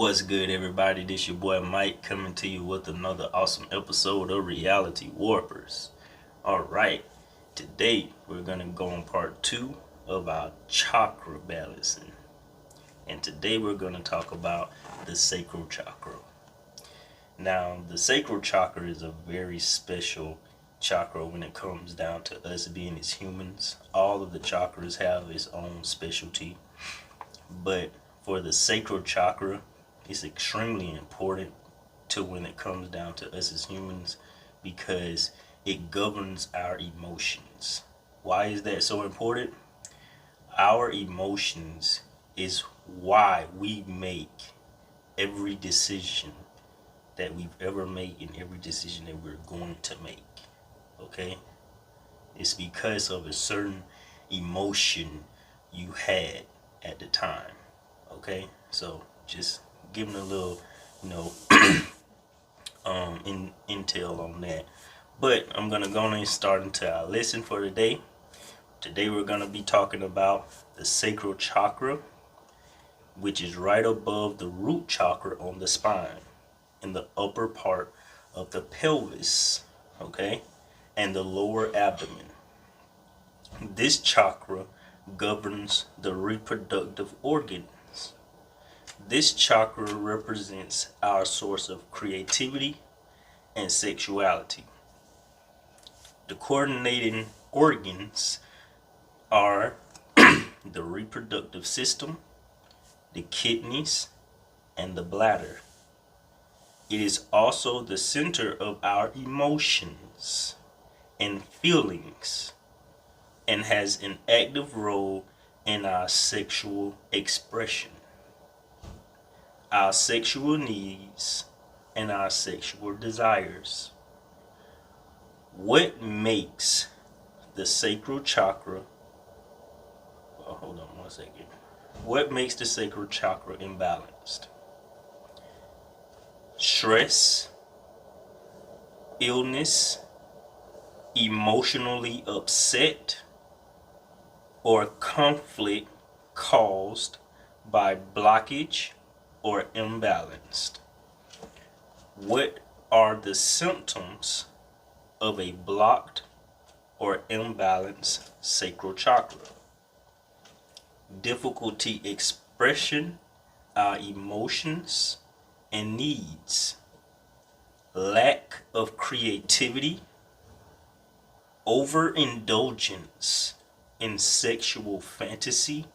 What's good, everybody? This your boy Mike coming to you with another awesome episode of Reality Warpers. Alright, today we're going to go on part 2 of our chakra balancing. And today we're going to talk about the Sacral Chakra. Now, the Sacral Chakra is a very special chakra when it comes down to us being as humans. All of the chakras have its own specialty. But for the Sacral Chakra, it's extremely important to when it comes down to us as humans because it governs our emotions. Why is that so important? Our emotions is why we make every decision that we've ever made and every decision that we're going to make. Okay? It's because of a certain emotion you had at the time. Okay? So just giving a little, intel on that. But I'm gonna go on and start into our lesson for today. Today we're gonna be talking about the Sacral Chakra, which is right above the Root Chakra on the spine, in the upper part of the pelvis, okay, and the lower abdomen. This chakra governs the reproductive organs. This chakra represents our source of creativity and sexuality. The coordinating organs are the reproductive system, the kidneys, and the bladder. It is also the center of our emotions and feelings and has an active role in our sexual expression, our sexual needs, and our sexual desires. What makes the Sacral Chakra, what makes the Sacral Chakra imbalanced? Stress, illness, emotionally upset, or conflict caused by blockage or imbalanced. What are the symptoms of a blocked or imbalanced sacral chakra? Difficulty expression our emotions and needs, lack of creativity, overindulgence in sexual fantasy,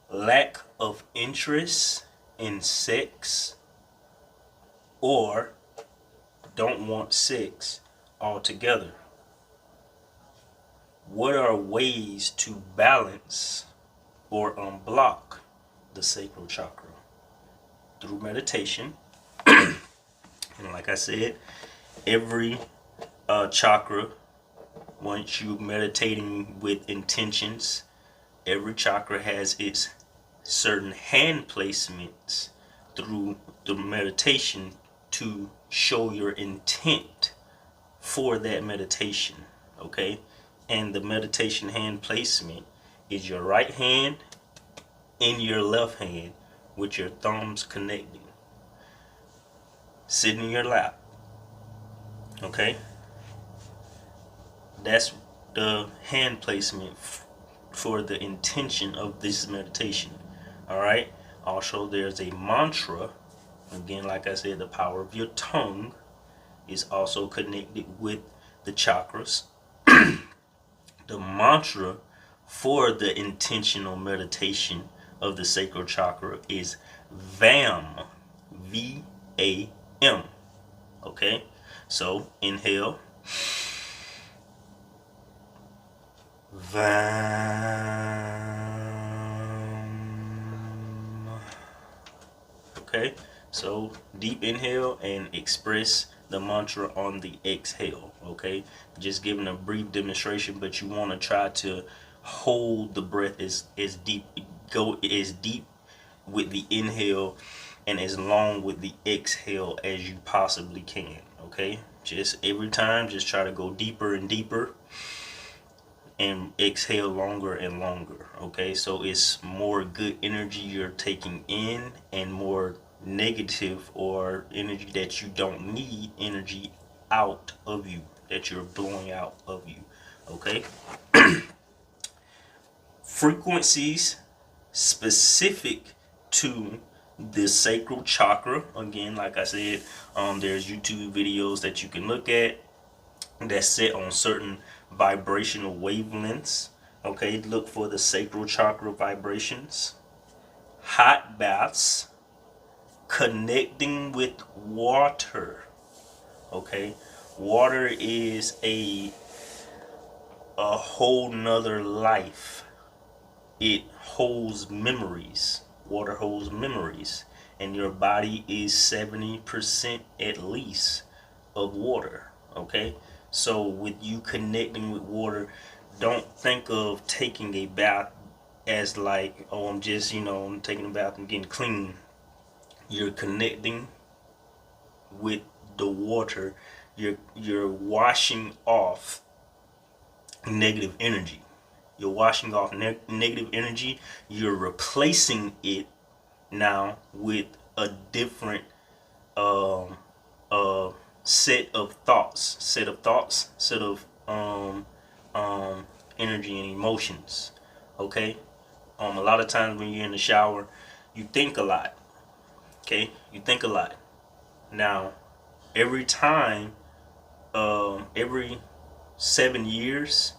lack of interest in sex, or don't want sex altogether. What are ways to balance or unblock the Sacral Chakra? Through meditation. And like I said, every chakra, once you're meditating with intentions, every chakra has its certain hand placements through the meditation to show your intent for that meditation. Okay? And the meditation hand placement is your right hand in your left hand with your thumbs connecting, sitting in your lap. Okay? That's the hand placement for the intention of this meditation. Alright? Also, there's a mantra. Again, like I said, the power of your tongue is also connected with the chakras. The mantra for the intentional meditation of the Sacral Chakra is VAM. V-A-M. Okay? So, inhale. VAM. Okay? So, deep inhale and express the mantra on the exhale. Okay? Just giving a brief demonstration, but you want to try to hold the breath as deep, go as deep with the inhale and as long with the exhale as you possibly can. Okay? Just every time, just try to go deeper and deeper and exhale longer and longer. Okay, so it's more good energy you're taking in and more negative or energy that you don't need, energy out of you, that you're blowing out of you. Okay. Frequencies specific to the sacral chakra. Again, like I said, there's YouTube videos that you can look at that's set on certain vibrational wavelengths. Okay, look for the sacral chakra vibrations. Hot baths, connecting with water. Okay, water is a whole nother life. It holds memories. Water holds memories, and your body is 70% at least of water. Okay, so with you connecting with water, don't think of taking a bath as like, oh, I'm just, I'm taking a bath and getting clean. You're connecting with the water. You're washing off negative energy. You're washing off negative energy. You're replacing it now with a different set of thoughts, set of energy and emotions. Okay. A lot of times when you're in the shower, you think a lot. Okay, you think a lot. Now, every time, every 7 years,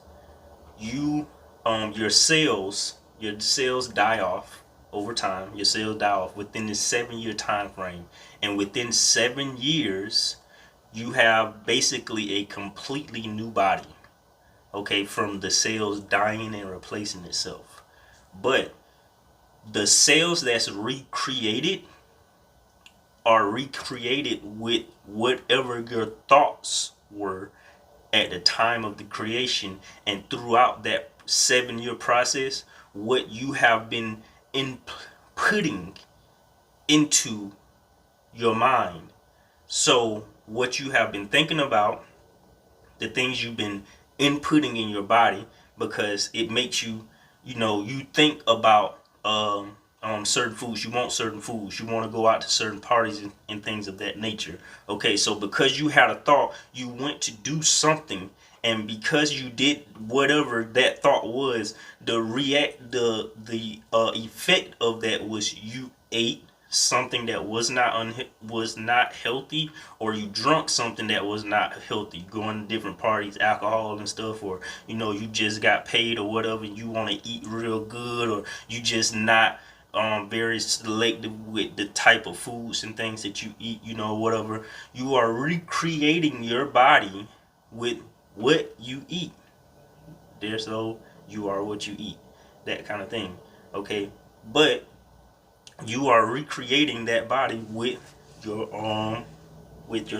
you your cells die off over time. Your cells die off within the 7 year time frame, and within 7 years you have basically a completely new body. Okay, from the cells dying and replacing itself. But the cells that's recreated are recreated with whatever your thoughts were at the time of the creation, and throughout that 7 year process, what you have been inputting into your mind. So what you have been thinking about, the things you've been inputting in your body, because it makes you, you think about certain foods. You want certain foods. You want to go out to certain parties and things of that nature. Okay, so because you had a thought, you went to do something, and because you did whatever that thought was, the effect of that was you ate something that was not healthy, or you drunk something that was not healthy, going to different parties, alcohol and stuff, or you just got paid or whatever, and you want to eat real good, or you just not very selective with the type of foods and things that you eat, whatever. You are recreating your body with what you eat. So you are what you eat, that kind of thing. Okay, but you are recreating that body with your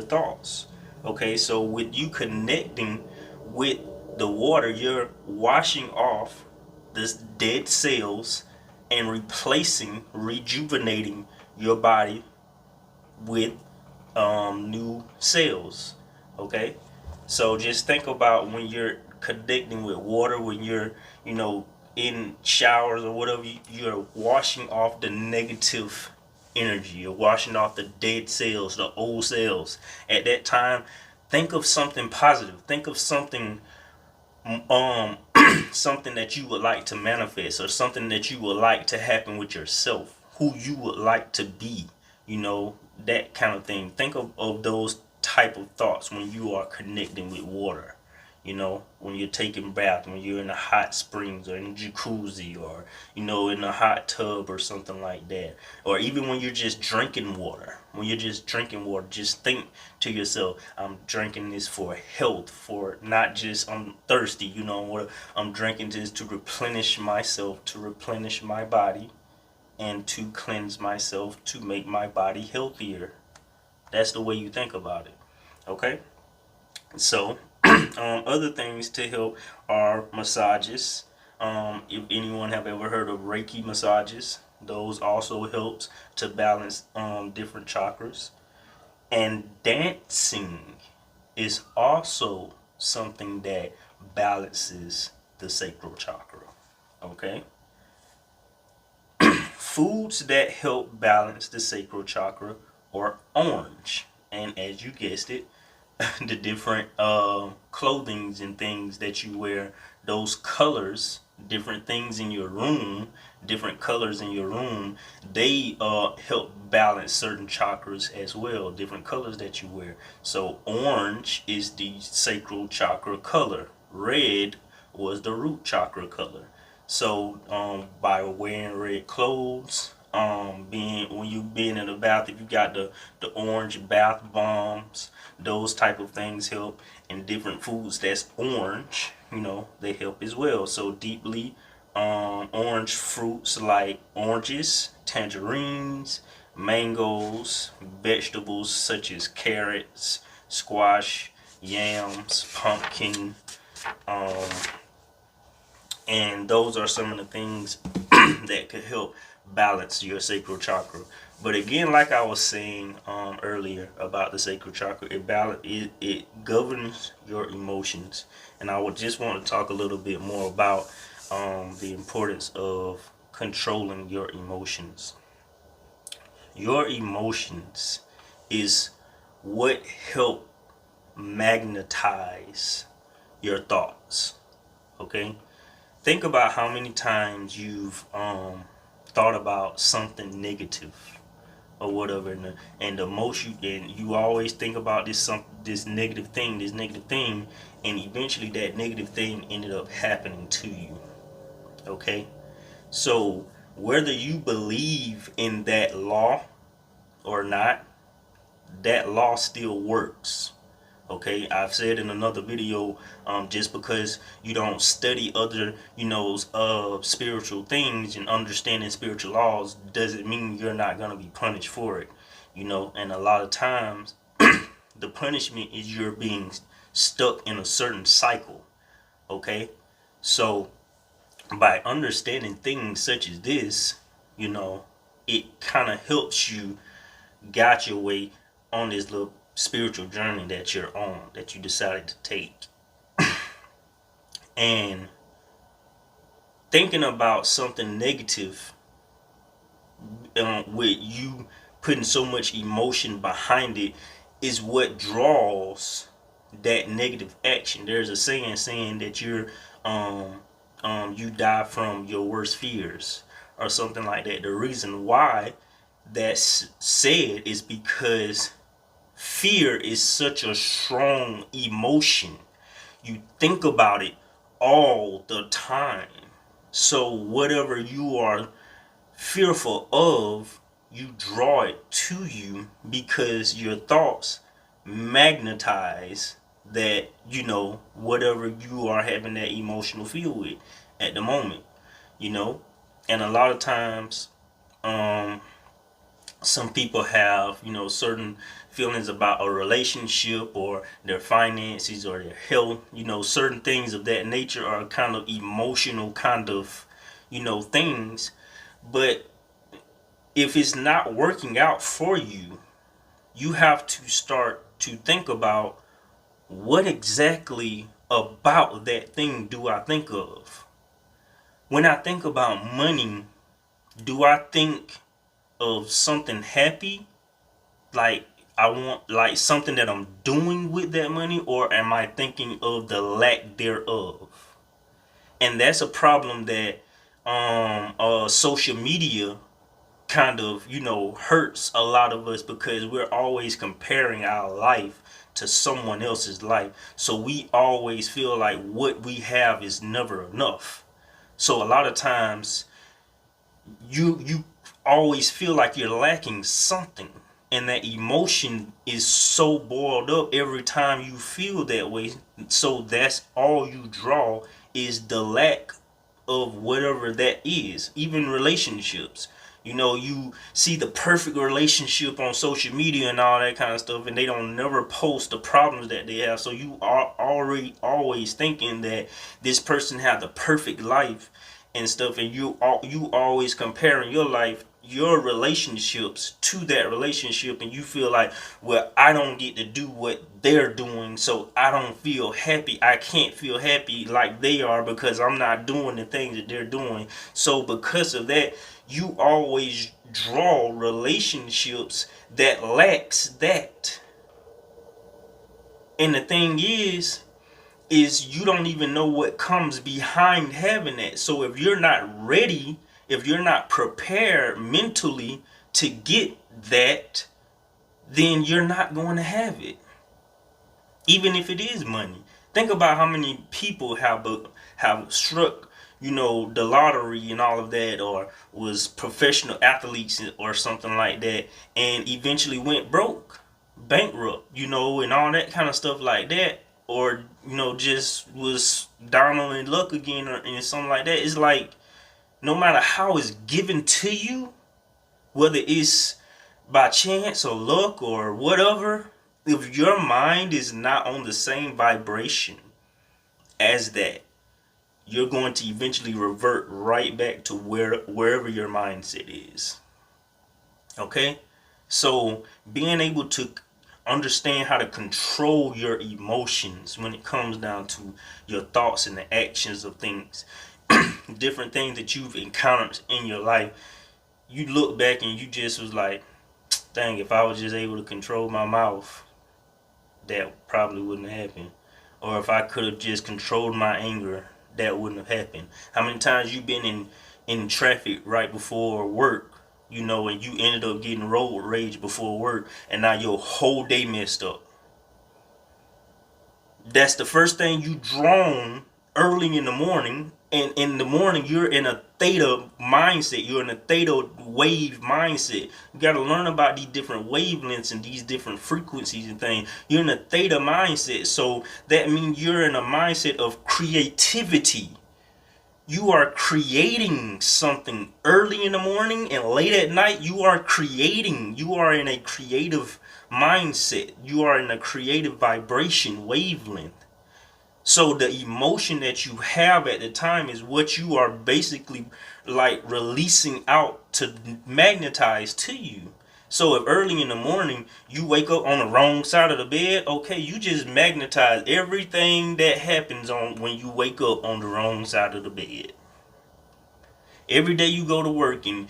thoughts. Okay, so with you connecting with the water, you're washing off this dead cells and rejuvenating your body with new cells. Okay, so just think about when you're connecting with water, when you're in showers or whatever, you're washing off the negative energy. You're washing off the dead cells, the old cells. At that time, think of something positive. Think of something something that you would like to manifest, or something that you would like to happen with yourself, who you would like to be, that kind of thing. Think of those type of thoughts when you are connecting with water. When you're taking bath, when you're in the hot springs, or in a jacuzzi, or in a hot tub or something like that, or even when you're just drinking water. When you're just drinking water, just think to yourself, I'm drinking this for health, for not just I'm thirsty, what I'm drinking this to replenish myself, to replenish my body, and to cleanse myself, to make my body healthier. That's the way you think about it. Okay? So other things to help are massages. If anyone have ever heard of Reiki massages, those also helps to balance different chakras. And dancing is also something that balances the sacral chakra. Okay. foods that help balance the sacral chakra are orange, and as you guessed it, the different clothings and things that you wear, those colors, different things in your room, different colors in your room, they help balance certain chakras as well, different colors that you wear. So orange is the sacral chakra color, red was the root chakra color. So by wearing red clothes, being when you being in the bath, if you got the orange bath bombs, those type of things help. And different foods that's orange, they help as well. So deeply orange fruits like oranges, tangerines, mangoes, vegetables such as carrots, squash, yams, pumpkin, um, and those are some of the things that could help balance your sacral chakra. But again, like I was saying earlier about the sacral chakra, it governs your emotions. And I would just want to talk a little bit more about the importance of controlling your emotions. Your emotions is what help magnetize your thoughts. Okay? Think about how many times you've thought about something negative or whatever, and the most you always think about this negative thing, and eventually that negative thing ended up happening to you. Okay, so whether you believe in that law or not, that law still works. Okay, I've said in another video, just because you don't study other, spiritual things and understanding spiritual laws doesn't mean you're not going to be punished for it. And a lot of times the punishment is you're being stuck in a certain cycle. Okay, so by understanding things such as this, it kind of helps you guide your way on this little spiritual journey that you're on, that you decided to take. And thinking about something negative, with you putting so much emotion behind it, is what draws that negative action. There's a saying that you die from your worst fears or something like that. The reason why that's said is because fear is such a strong emotion. You think about it all the time. So whatever you are fearful of, you draw it to you because your thoughts magnetize that, whatever you are having that emotional feel with at the moment, And a lot of times, some people have, certain feelings about a relationship or their finances or their health, certain things of that nature are kind of emotional kind of, things. But if it's not working out for you, you have to start to think about what exactly about that thing do I think of? When I think about money, do I think of something happy, like I want, like something that I'm doing with that money, or am I thinking of the lack thereof? And that's a problem that social media kind of hurts a lot of us, because we're always comparing our life to someone else's life, so we always feel like what we have is never enough. So a lot of times you always feel like you're lacking something, and that emotion is so boiled up every time you feel that way. So that's all you draw, is the lack of whatever that is. Even relationships, you see the perfect relationship on social media and all that kind of stuff, and they don't never post the problems that they have. So you are already always thinking that this person had the perfect life and stuff, and you always comparing your life your relationships to that relationship, and you feel like, well, I don't get to do what they're doing, so I don't feel happy. I can't feel happy like they are because I'm not doing the things that they're doing. So because of that, you always draw relationships that lacks that. And the thing is you don't even know what comes behind having that. So if you're not ready, if you're not prepared mentally to get that, then you're not going to have it. Even if it is money. Think about how many people have struck, the lottery and all of that, or was professional athletes or something like that, and eventually went broke, bankrupt, and all that kind of stuff like that, or just was down on their luck again, or and something like that. It's like, no matter how it's given to you, whether it's by chance or luck or whatever, if your mind is not on the same vibration as that, you're going to eventually revert right back to wherever your mindset is. Okay? So being able to understand how to control your emotions when it comes down to your thoughts and the actions of things, different things that you've encountered in your life, you look back and you just was like, dang, if I was just able to control my mouth, that probably wouldn't have happened. Or if I could have just controlled my anger, that wouldn't have happened. How many times you've been in traffic right before work, and you ended up getting road rage before work, and now your whole day messed up. That's the first thing you drawn early in the morning. And in the morning, you're in a theta mindset. You're in a theta wave mindset. You got to learn about these different wavelengths and these different frequencies and things. You're in a theta mindset. So that means you're in a mindset of creativity. You are creating something early in the morning and late at night. You are creating. You are in a creative mindset. You are in a creative vibration wavelength. So the emotion that you have at the time is what you are basically like releasing out to magnetize to you. So if early in the morning you wake up on the wrong side of the bed, okay, you just magnetize everything that happens on when you wake up on the wrong side of the bed. Every day you go to work and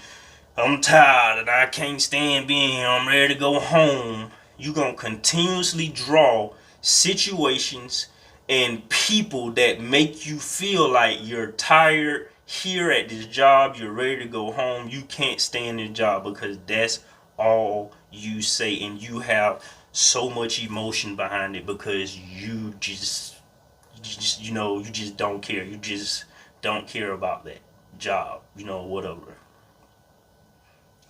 I'm tired and I can't stand being here, I'm ready to go home, you're going to continuously draw situations and people that make you feel like you're tired here at this job, you're ready to go home, you can't stand this job, because that's all you say, and you have so much emotion behind it because you just don't care. You just don't care about that job, whatever.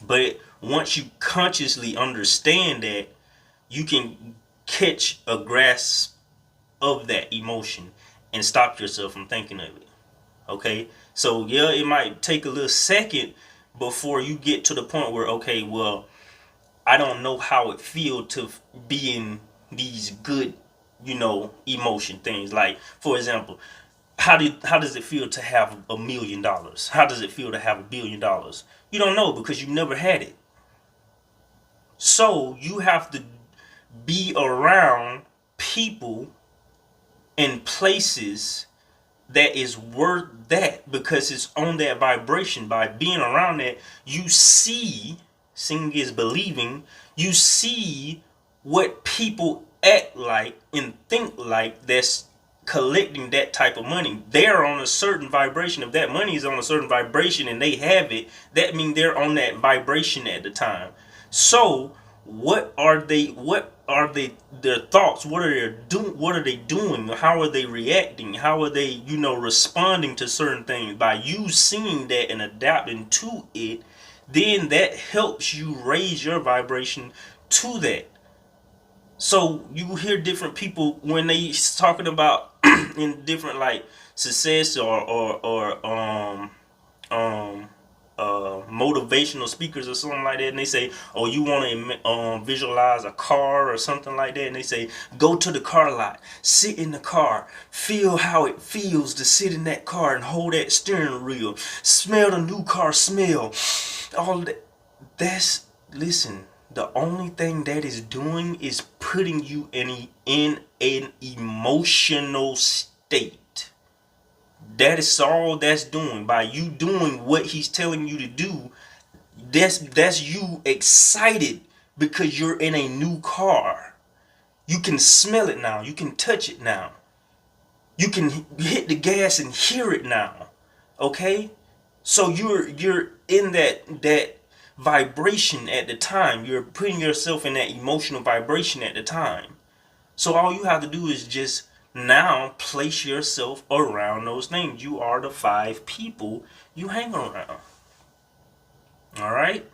But once you consciously understand that, you can catch a grasp of that emotion and stop yourself from thinking of it. Okay? So yeah, it might take a little second before you get to the point where, okay, well, I don't know how it feels to be in these good, emotion things. Like, for example, how does it feel to have $1 million? How does it feel to have $1 billion? You don't know because you never had it. So you have to be around people and places that is worth that, because it's on that vibration. By being around that, you see, seeing is believing, you see what people act like and think like that's collecting that type of money. They're on a certain vibration. If that money is on a certain vibration and they have it, that means they're on that vibration at the time. So what are their thoughts? What are they doing? How are they reacting? How are they, responding to certain things? By you seeing that and adapting to it, then that helps you raise your vibration to that. So you hear different people when they talking about in different like success or motivational speakers or something like that, and they say, oh, you want to visualize a car or something like that, and they say, go to the car lot, sit in the car, feel how it feels to sit in that car and hold that steering wheel, smell the new car smell, all that. Listen, the only thing that is doing is putting you in an emotional state. That is all that's doing. By you doing what he's telling you to do, that's you excited because you're in a new car. You can smell it now. You can touch it now. You can hit the gas and hear it now. Okay? So you're in that vibration at the time. You're putting yourself in that emotional vibration at the time. So all you have to do is just now place yourself around those things. You are the 5 people you hang around. All right?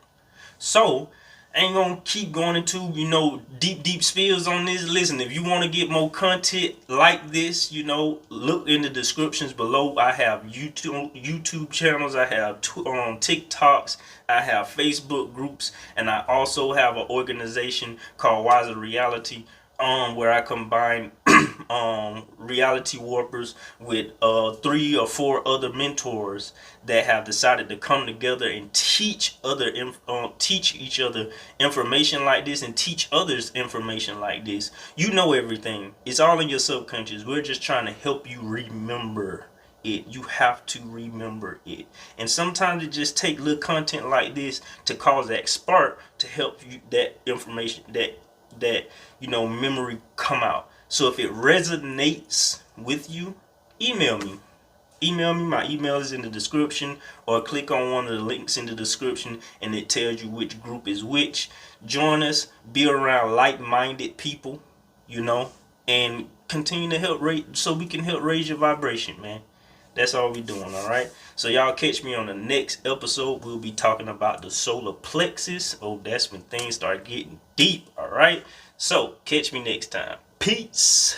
So, I ain't gonna keep going into, deep spills on this. Listen, if you want to get more content like this, look in the descriptions below. I have YouTube channels, I have TikToks, I have Facebook groups, and I also have an organization called Wiser Reality, where I combine reality warpers with 3 or 4 other mentors that have decided to come together and teach each other information like this, and teach others information like this. You know everything. It's all in your subconscious. We're just trying to help you remember it. You have to remember it. And sometimes it just takes little content like this to cause that spark to help you, that information, that memory come out. So if it resonates with you, email me. My email is in the description, or click on one of the links in the description and it tells you which group is which. Join us, be around like-minded people, and continue to help so we can help raise your vibration, man. That's all we doing, all right? So y'all catch me on the next episode. We'll be talking about the solar plexus. Oh, that's when things start getting deep, all right? So catch me next time. Peace.